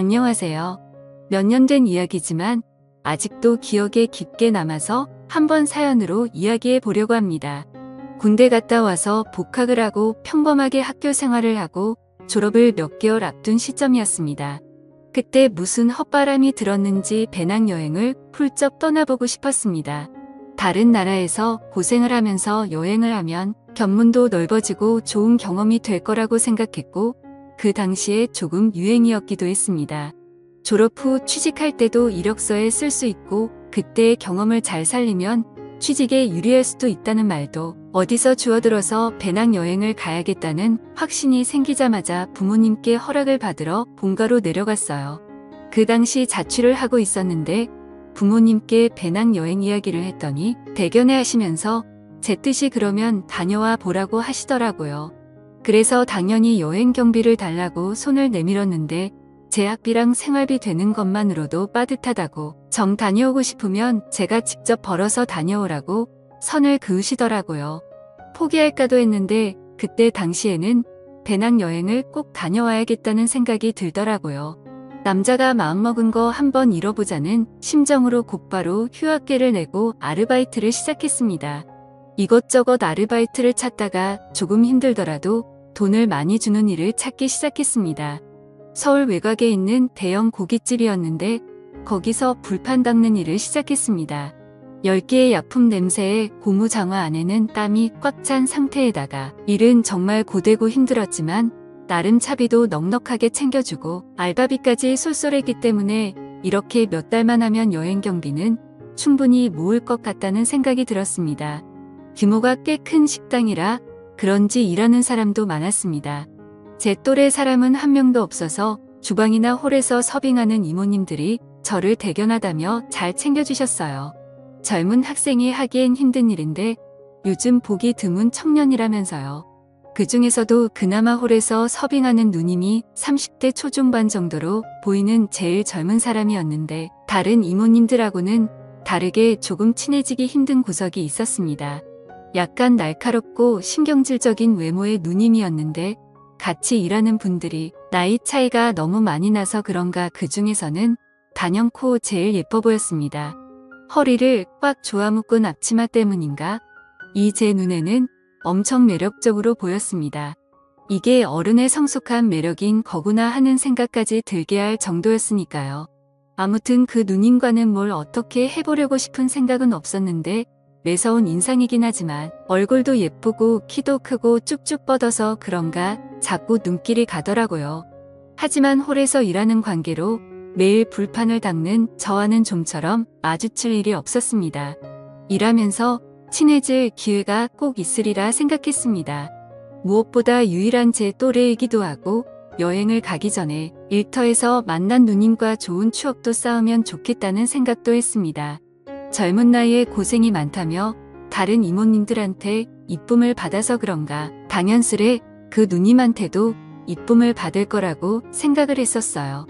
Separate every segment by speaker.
Speaker 1: 안녕하세요. 몇 년 된 이야기지만 아직도 기억에 깊게 남아서 한번 사연으로 이야기해 보려고 합니다. 군대 갔다 와서 복학을 하고 평범하게 학교 생활을 하고 졸업을 몇 개월 앞둔 시점이었습니다. 그때 무슨 헛바람이 들었는지 배낭여행을 훌쩍 떠나보고 싶었습니다. 다른 나라에서 고생을 하면서 여행을 하면 견문도 넓어지고 좋은 경험이 될 거라고 생각했고 그 당시에 조금 유행이었기도 했습니다. 졸업 후 취직할 때도 이력서에 쓸 수 있고 그때의 경험을 잘 살리면 취직에 유리할 수도 있다는 말도 어디서 주워들어서 배낭여행을 가야겠다는 확신이 생기자마자 부모님께 허락을 받으러 본가로 내려갔어요. 그 당시 자취를 하고 있었는데 부모님께 배낭여행 이야기를 했더니 대견해 하시면서 제 뜻이 그러면 다녀와 보라고 하시더라고요. 그래서 당연히 여행 경비를 달라고 손을 내밀었는데 제 학비랑 생활비 되는 것만으로도 빠듯하다고 정 다녀오고 싶으면 제가 직접 벌어서 다녀오라고 선을 그으시더라고요. 포기할까도 했는데 그때 당시에는 배낭여행을 꼭 다녀와야겠다는 생각이 들더라고요. 남자가 마음먹은 거 한번 잃어보자는 심정으로 곧바로 휴학계를 내고 아르바이트를 시작했습니다. 이것저것 아르바이트를 찾다가 조금 힘들더라도 돈을 많이 주는 일을 찾기 시작했습니다. 서울 외곽에 있는 대형 고깃집이었는데 거기서 불판 닦는 일을 시작했습니다. 10개의 약품 냄새에 고무장화 안에는 땀이 꽉 찬 상태에다가 일은 정말 고되고 힘들었지만 나름 차비도 넉넉하게 챙겨주고 알바비까지 쏠쏠했기 때문에 이렇게 몇 달만 하면 여행 경비는 충분히 모을 것 같다는 생각이 들었습니다. 규모가 꽤 큰 식당이라 그런지 일하는 사람도 많았습니다. 제 또래 사람은 한 명도 없어서 주방이나 홀에서 서빙하는 이모님들이 저를 대견하다며 잘 챙겨주셨어요. 젊은 학생이 하기엔 힘든 일인데 요즘 보기 드문 청년이라면서요. 그 중에서도 그나마 홀에서 서빙하는 누님이 30대 초중반 정도로 보이는 제일 젊은 사람이었는데 다른 이모님들하고는 다르게 조금 친해지기 힘든 구석이 있었습니다. 약간 날카롭고 신경질적인 외모의 누님이었는데 같이 일하는 분들이 나이 차이가 너무 많이 나서 그런가 그 중에서는 단연코 제일 예뻐 보였습니다. 허리를 꽉 조아묶은 앞치마 때문인가? 이 제 눈에는 엄청 매력적으로 보였습니다. 이게 어른의 성숙한 매력인 거구나 하는 생각까지 들게 할 정도였으니까요. 아무튼 그 누님과는 뭘 어떻게 해보려고 싶은 생각은 없었는데 매서운 인상이긴 하지만 얼굴도 예쁘고 키도 크고 쭉쭉 뻗어서 그런가 자꾸 눈길이 가더라고요. 하지만 홀에서 일하는 관계로 매일 불판을 닦는 저와는 좀처럼 마주칠 일이 없었습니다. 일하면서 친해질 기회가 꼭 있으리라 생각했습니다. 무엇보다 유일한 제 또래이기도 하고 여행을 가기 전에 일터에서 만난 누님과 좋은 추억도 쌓으면 좋겠다는 생각도 했습니다. 젊은 나이에 고생이 많다며 다른 이모님들한테 이쁨을 받아서 그런가 당연스레 그 누님한테도 이쁨을 받을 거라고 생각을 했었어요.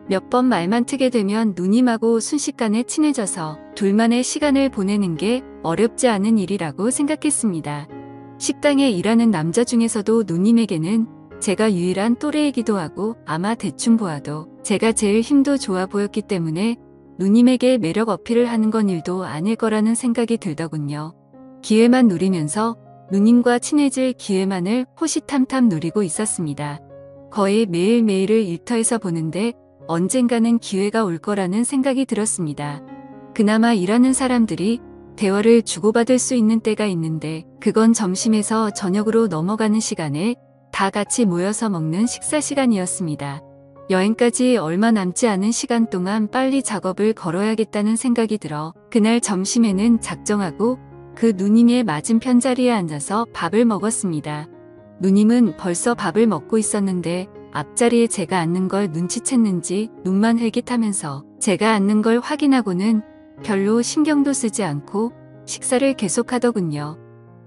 Speaker 1: 몇 번 말만 트게 되면 누님하고 순식간에 친해져서 둘만의 시간을 보내는 게 어렵지 않은 일이라고 생각했습니다. 식당에 일하는 남자 중에서도 누님에게는 제가 유일한 또래이기도 하고 아마 대충 보아도 제가 제일 힘도 좋아 보였기 때문에 누님에게 매력 어필을 하는 건 일도 아닐 거라는 생각이 들더군요. 기회만 누리면서 누님과 친해질 기회만을 호시탐탐 누리고 있었습니다. 거의 매일매일을 일터에서 보는데 언젠가는 기회가 올 거라는 생각이 들었습니다. 그나마 일하는 사람들이 대화를 주고받을 수 있는 때가 있는데 그건 점심에서 저녁으로 넘어가는 시간에 다 같이 모여서 먹는 식사 시간이었습니다. 여행까지 얼마 남지 않은 시간 동안 빨리 작업을 걸어야겠다는 생각이 들어 그날 점심에는 작정하고 그 누님의 맞은편 자리에 앉아서 밥을 먹었습니다. 누님은 벌써 밥을 먹고 있었는데 앞자리에 제가 앉는 걸 눈치챘는지 눈만 흘깃하면서 제가 앉는 걸 확인하고는 별로 신경도 쓰지 않고 식사를 계속하더군요.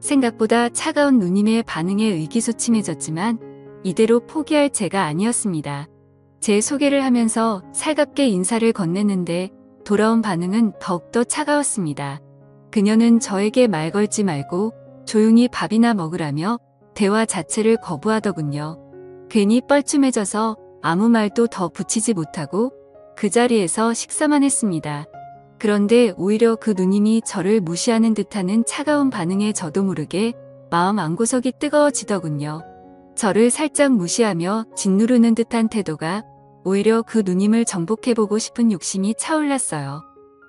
Speaker 1: 생각보다 차가운 누님의 반응에 의기소침해졌지만 이대로 포기할 제가 아니었습니다. 제 소개를 하면서 살갑게 인사를 건넸는데 돌아온 반응은 더욱더 차가웠습니다. 그녀는 저에게 말 걸지 말고 조용히 밥이나 먹으라며 대화 자체를 거부하더군요. 괜히 뻘쭘해져서 아무 말도 더 붙이지 못하고 그 자리에서 식사만 했습니다. 그런데 오히려 그 누님이 저를 무시하는 듯하는 차가운 반응에 저도 모르게 마음 안구석이 뜨거워지더군요. 저를 살짝 무시하며 짓누르는 듯한 태도가 오히려 그 누님을 정복해보고 싶은 욕심이 차올랐어요.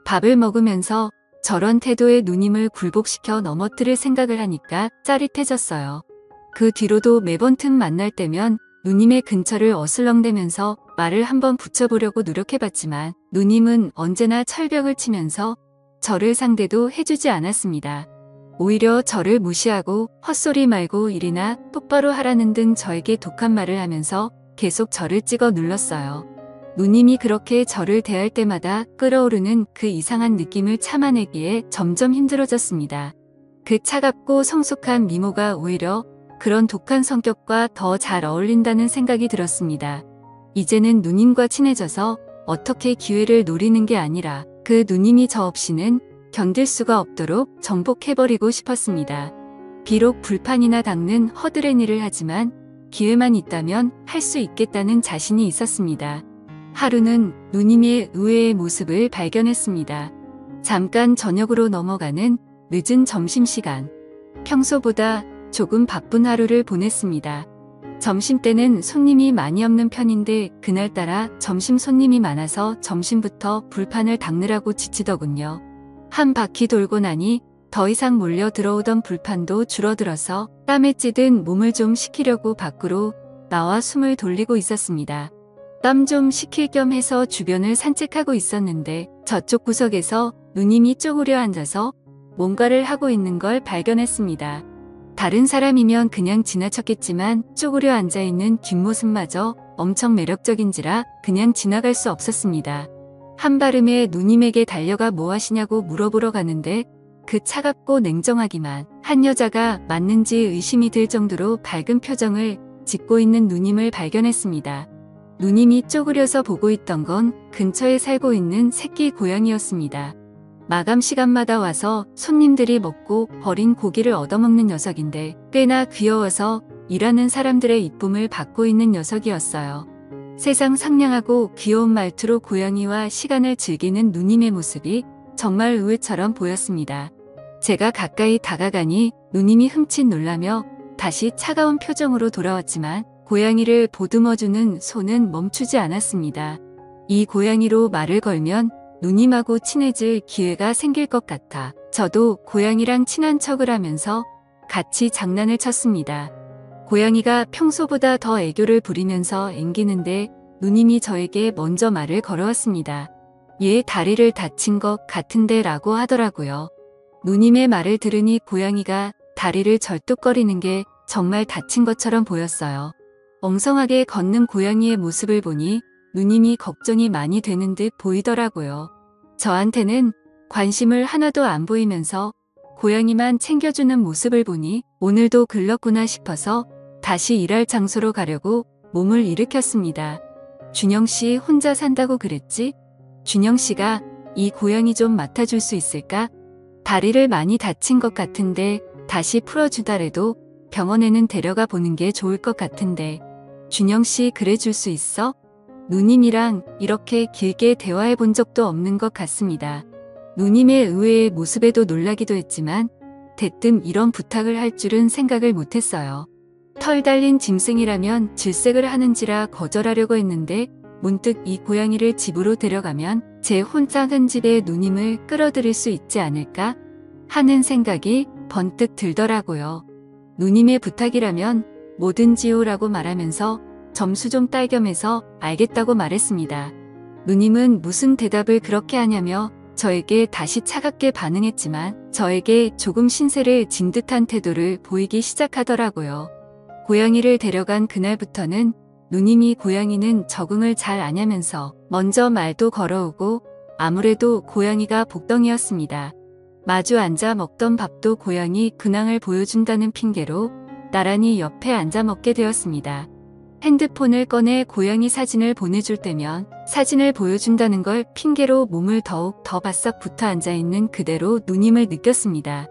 Speaker 1: 밥을 먹으면서 저런 태도의 누님을 굴복시켜 넘어뜨릴 생각을 하니까 짜릿해졌어요. 그 뒤로도 매번 틈 만날 때면 누님의 근처를 어슬렁대면서 말을 한번 붙여보려고 노력해봤지만 누님은 언제나 철벽을 치면서 저를 상대도 해주지 않았습니다. 오히려 저를 무시하고 헛소리 말고 일이나 똑바로 하라는 등 저에게 독한 말을 하면서 계속 저를 찍어 눌렀어요. 누님이 그렇게 저를 대할 때마다 끓어오르는 그 이상한 느낌을 참아내기에 점점 힘들어졌습니다. 그 차갑고 성숙한 미모가 오히려 그런 독한 성격과 더 잘 어울린다는 생각이 들었습니다. 이제는 누님과 친해져서 어떻게 기회를 노리는 게 아니라 그 누님이 저 없이는 견딜 수가 없도록 정복해버리고 싶었습니다. 비록 불판이나 닦는 허드렛 일을 하지만 기회만 있다면 할 수 있겠다는 자신이 있었습니다. 하루는 누님의 의외의 모습을 발견했습니다. 잠깐 저녁으로 넘어가는 늦은 점심시간. 평소보다 조금 바쁜 하루를 보냈습니다. 점심때는 손님이 많이 없는 편인데 그날따라 점심 손님이 많아서 점심부터 불판을 닦느라고 지치더군요. 한 바퀴 돌고 나니 더 이상 몰려 들어오던 불판도 줄어들어서 땀에 찌든 몸을 좀 식히려고 밖으로 나와 숨을 돌리고 있었습니다. 땀 좀 식힐 겸 해서 주변을 산책하고 있었는데 저쪽 구석에서 누님이 쪼그려 앉아서 뭔가를 하고 있는 걸 발견했습니다. 다른 사람이면 그냥 지나쳤겠지만 쪼그려 앉아있는 뒷모습마저 엄청 매력적인지라 그냥 지나갈 수 없었습니다. 한발음에 누님에게 달려가 뭐 하시냐고 물어보러 가는데 그 차갑고 냉정하기만 한 여자가 맞는지 의심이 들 정도로 밝은 표정을 짓고 있는 누님을 발견했습니다. 누님이 쪼그려서 보고 있던 건 근처에 살고 있는 새끼 고양이였습니다. 마감 시간마다 와서 손님들이 먹고 버린 고기를 얻어먹는 녀석인데 꽤나 귀여워서 일하는 사람들의 이쁨을 받고 있는 녀석이었어요. 세상 상냥하고 귀여운 말투로 고양이와 시간을 즐기는 누님의 모습이 정말 의외처럼 보였습니다. 제가 가까이 다가가니 누님이 흠칫 놀라며 다시 차가운 표정으로 돌아왔지만 고양이를 보듬어주는 손은 멈추지 않았습니다. 이 고양이로 말을 걸면 누님하고 친해질 기회가 생길 것 같아 저도 고양이랑 친한 척을 하면서 같이 장난을 쳤습니다. 고양이가 평소보다 더 애교를 부리면서 앵기는데 누님이 저에게 먼저 말을 걸어왔습니다. 얘 다리를 다친 것 같은데 라고 하더라고요. 누님의 말을 들으니 고양이가 다리를 절뚝거리는 게 정말 다친 것처럼 보였어요. 엉성하게 걷는 고양이의 모습을 보니 누님이 걱정이 많이 되는 듯 보이더라고요. 저한테는 관심을 하나도 안 보이면서 고양이만 챙겨주는 모습을 보니 오늘도 글렀구나 싶어서 다시 일할 장소로 가려고 몸을 일으켰습니다. 준영씨 혼자 산다고 그랬지? 준영씨가 이 고양이 좀 맡아줄 수 있을까? 다리를 많이 다친 것 같은데 다시 풀어주더라도 병원에는 데려가 보는 게 좋을 것 같은데 준영씨 그래 줄 수 있어? 누님이랑 이렇게 길게 대화해 본 적도 없는 것 같습니다. 누님의 의외의 모습에도 놀라기도 했지만 대뜸 이런 부탁을 할 줄은 생각을 못했어요. 털 달린 짐승이라면 질색을 하는지라 거절하려고 했는데 문득 이 고양이를 집으로 데려가면 제 혼자 한 집에 누님을 끌어들일 수 있지 않을까 하는 생각이 번뜩 들더라고요. 누님의 부탁이라면 뭐든지요라고 말하면서 점수 좀 딸겸해서 알겠다고 말했습니다. 누님은 무슨 대답을 그렇게 하냐며 저에게 다시 차갑게 반응했지만 저에게 조금 신세를 진 듯한 태도를 보이기 시작하더라고요. 고양이를 데려간 그날부터는 누님이 고양이는 적응을 잘 아냐면서 먼저 말도 걸어오고 아무래도 고양이가 복덩이였습니다. 마주 앉아 먹던 밥도 고양이 근황을 보여준다는 핑계로 나란히 옆에 앉아 먹게 되었습니다. 핸드폰을 꺼내 고양이 사진을 보내줄 때면 사진을 보여준다는 걸 핑계로 몸을 더욱 더 바싹 붙어 앉아있는 그대로 누님을 느꼈습니다.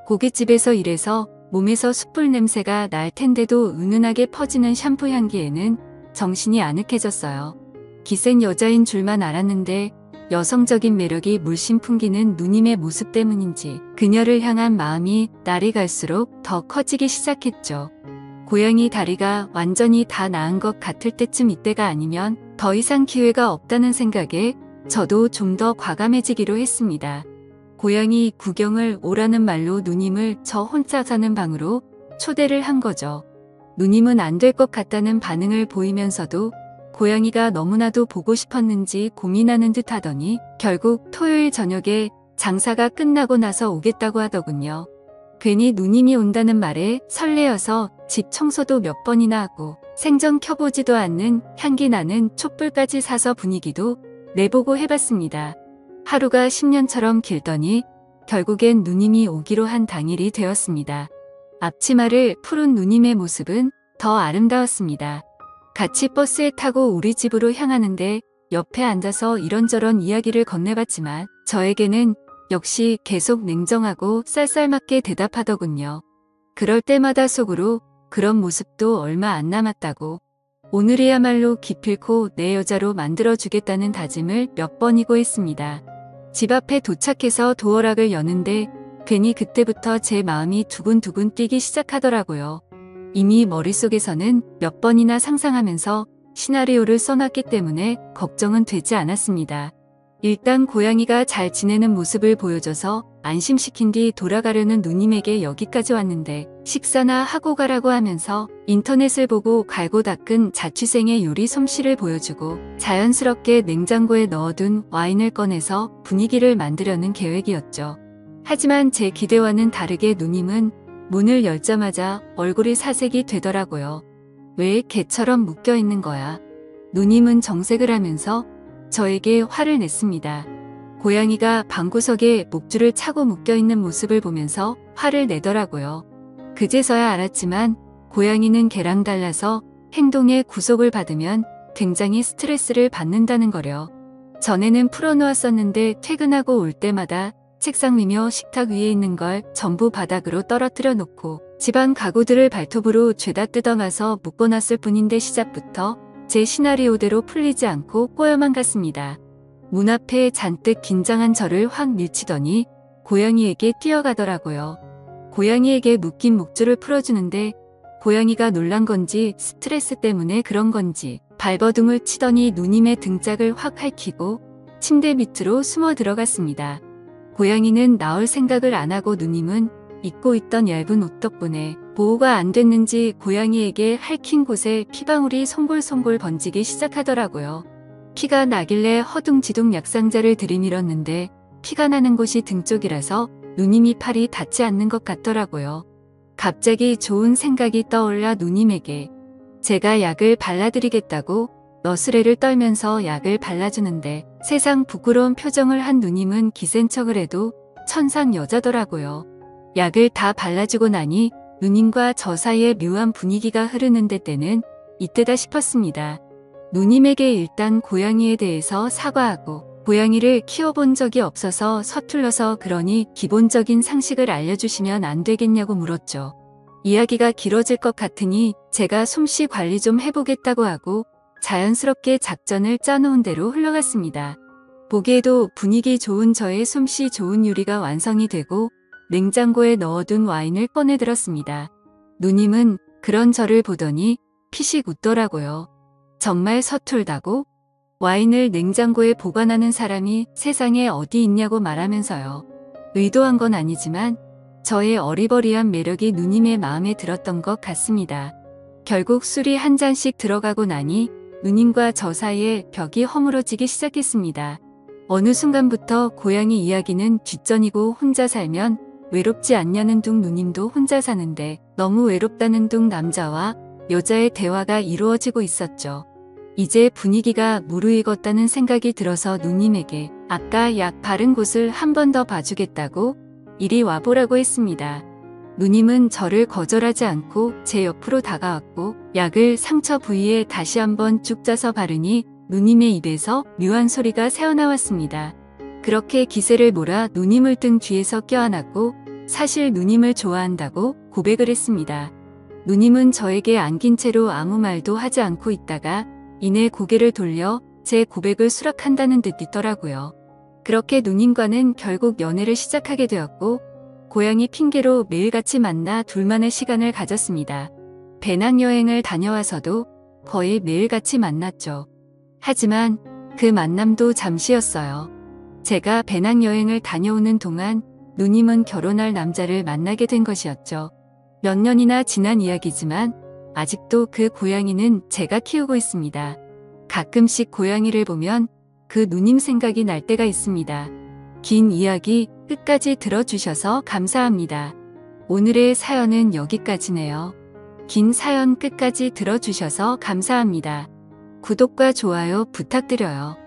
Speaker 1: 고깃집에서 일해서 몸에서 숯불 냄새가 날 텐데도 은은하게 퍼지는 샴푸 향기에는 정신이 아늑해졌어요. 기센 여자인 줄만 알았는데 여성적인 매력이 물씬 풍기는 누님의 모습 때문인지 그녀를 향한 마음이 날이 갈수록 더 커지기 시작했죠. 고양이 다리가 완전히 다 나은 것 같을 때쯤 이때가 아니면 더 이상 기회가 없다는 생각에 저도 좀 더 과감해지기로 했습니다. 고양이 구경을 오라는 말로 누님을 저 혼자 사는 방으로 초대를 한 거죠. 누님은 안 될 것 같다는 반응을 보이면서도 고양이가 너무나도 보고 싶었는지 고민하는 듯 하더니 결국 토요일 저녁에 장사가 끝나고 나서 오겠다고 하더군요. 괜히 누님이 온다는 말에 설레어서 집 청소도 몇 번이나 하고 생전 켜보지도 않는 향기 나는 촛불까지 사서 분위기도 내보고 해봤습니다. 하루가 10년처럼 길더니 결국엔 누님이 오기로 한 당일이 되었습니다. 앞치마를 푸른 누님의 모습은 더 아름다웠습니다. 같이 버스에 타고 우리 집으로 향하는데 옆에 앉아서 이런저런 이야기를 건네봤지만 저에게는 역시 계속 냉정하고 쌀쌀맞게 대답하더군요. 그럴 때마다 속으로 그런 모습도 얼마 안 남았다고, 오늘이야말로 기필코 내 여자로 만들어주겠다는 다짐을 몇 번이고 했습니다. 집 앞에 도착해서 도어락을 여는데 괜히 그때부터 제 마음이 두근두근 뛰기 시작하더라고요. 이미 머릿속에서는 몇 번이나 상상하면서 시나리오를 써놨기 때문에 걱정은 되지 않았습니다. 일단 고양이가 잘 지내는 모습을 보여줘서 안심시킨 뒤 돌아가려는 누님에게 여기까지 왔는데 식사나 하고 가라고 하면서 인터넷을 보고 갈고 닦은 자취생의 요리 솜씨를 보여주고 자연스럽게 냉장고에 넣어둔 와인을 꺼내서 분위기를 만들려는 계획이었죠. 하지만 제 기대와는 다르게 누님은 문을 열자마자 얼굴이 사색이 되더라고요. 왜 개처럼 묶여있는 거야? 누님은 정색을 하면서 저에게 화를 냈습니다. 고양이가 방구석에 목줄을 차고 묶여있는 모습을 보면서 화를 내더라고요. 그제서야 알았지만 고양이는 개랑 달라서 행동에 구속을 받으면 굉장히 스트레스를 받는다는 거려. 전에는 풀어놓았었는데 퇴근하고 올 때마다 책상 위며 식탁 위에 있는 걸 전부 바닥으로 떨어뜨려 놓고 집안 가구들을 발톱으로 죄다 뜯어가서 묶어놨을 뿐인데 시작부터 제 시나리오대로 풀리지 않고 꼬여만 갔습니다. 문 앞에 잔뜩 긴장한 저를 확 밀치더니 고양이에게 뛰어가더라고요. 고양이에게 묶인 목줄을 풀어주는데 고양이가 놀란 건지 스트레스 때문에 그런 건지 발버둥을 치더니 누님의 등짝을 확 핥히고 침대 밑으로 숨어 들어갔습니다. 고양이는 나올 생각을 안 하고 누님은 입고 있던 얇은 옷 덕분에 보호가 안 됐는지 고양이에게 핥힌 곳에 피방울이 송골송골 번지기 시작하더라고요. 피가 나길래 허둥지둥 약상자를 들이밀었는데 피가 나는 곳이 등 쪽이라서 누님이 팔이 닿지 않는 것 같더라고요. 갑자기 좋은 생각이 떠올라 누님에게 제가 약을 발라드리겠다고 너스레를 떨면서 약을 발라주는데 세상 부끄러운 표정을 한 누님은 기센 척을 해도 천상 여자더라고요. 약을 다 발라주고 나니 누님과 저 사이에 묘한 분위기가 흐르는데 때는 이때다 싶었습니다. 누님에게 일단 고양이에 대해서 사과하고 고양이를 키워본 적이 없어서 서툴러서 그러니 기본적인 상식을 알려주시면 안 되겠냐고 물었죠. 이야기가 길어질 것 같으니 제가 솜씨 관리 좀 해보겠다고 하고 자연스럽게 작전을 짜놓은 대로 흘러갔습니다. 보기에도 분위기 좋은 저의 솜씨 좋은 요리가 완성이 되고 냉장고에 넣어둔 와인을 꺼내들었습니다. 누님은 그런 저를 보더니 피식 웃더라고요. 정말 서툴다고? 와인을 냉장고에 보관하는 사람이 세상에 어디 있냐고 말하면서요. 의도한 건 아니지만 저의 어리버리한 매력이 누님의 마음에 들었던 것 같습니다. 결국 술이 한 잔씩 들어가고 나니 누님과 저 사이에 벽이 허물어지기 시작했습니다. 어느 순간부터 고양이 이야기는 뒷전이고 혼자 살면 외롭지 않냐는 둥 누님도 혼자 사는데 너무 외롭다는 둥 남자와 여자의 대화가 이루어지고 있었죠. 이제 분위기가 무르익었다는 생각이 들어서 누님에게 아까 약 바른 곳을 한 번 더 봐주겠다고 이리 와보라고 했습니다. 누님은 저를 거절하지 않고 제 옆으로 다가왔고 약을 상처 부위에 다시 한번 쭉 짜서 바르니 누님의 입에서 묘한 소리가 새어나왔습니다. 그렇게 기세를 몰아 누님을 등 뒤에서 껴안았고 사실 누님을 좋아한다고 고백을 했습니다. 누님은 저에게 안긴 채로 아무 말도 하지 않고 있다가 이내 고개를 돌려 제 고백을 수락한다는 듯 있더라고요. 그렇게 누님과는 결국 연애를 시작하게 되었고 고양이 핑계로 매일같이 만나 둘만의 시간을 가졌습니다. 배낭여행을 다녀와서도 거의 매일같이 만났죠. 하지만 그 만남도 잠시였어요. 제가 배낭여행을 다녀오는 동안 누님은 결혼할 남자를 만나게 된 것이었죠. 몇 년이나 지난 이야기지만 아직도 그 고양이는 제가 키우고 있습니다. 가끔씩 고양이를 보면 그 누님 생각이 날 때가 있습니다. 긴 이야기 끝까지 들어주셔서 감사합니다. 오늘의 사연은 여기까지네요. 긴 사연 끝까지 들어주셔서 감사합니다. 구독과 좋아요 부탁드려요.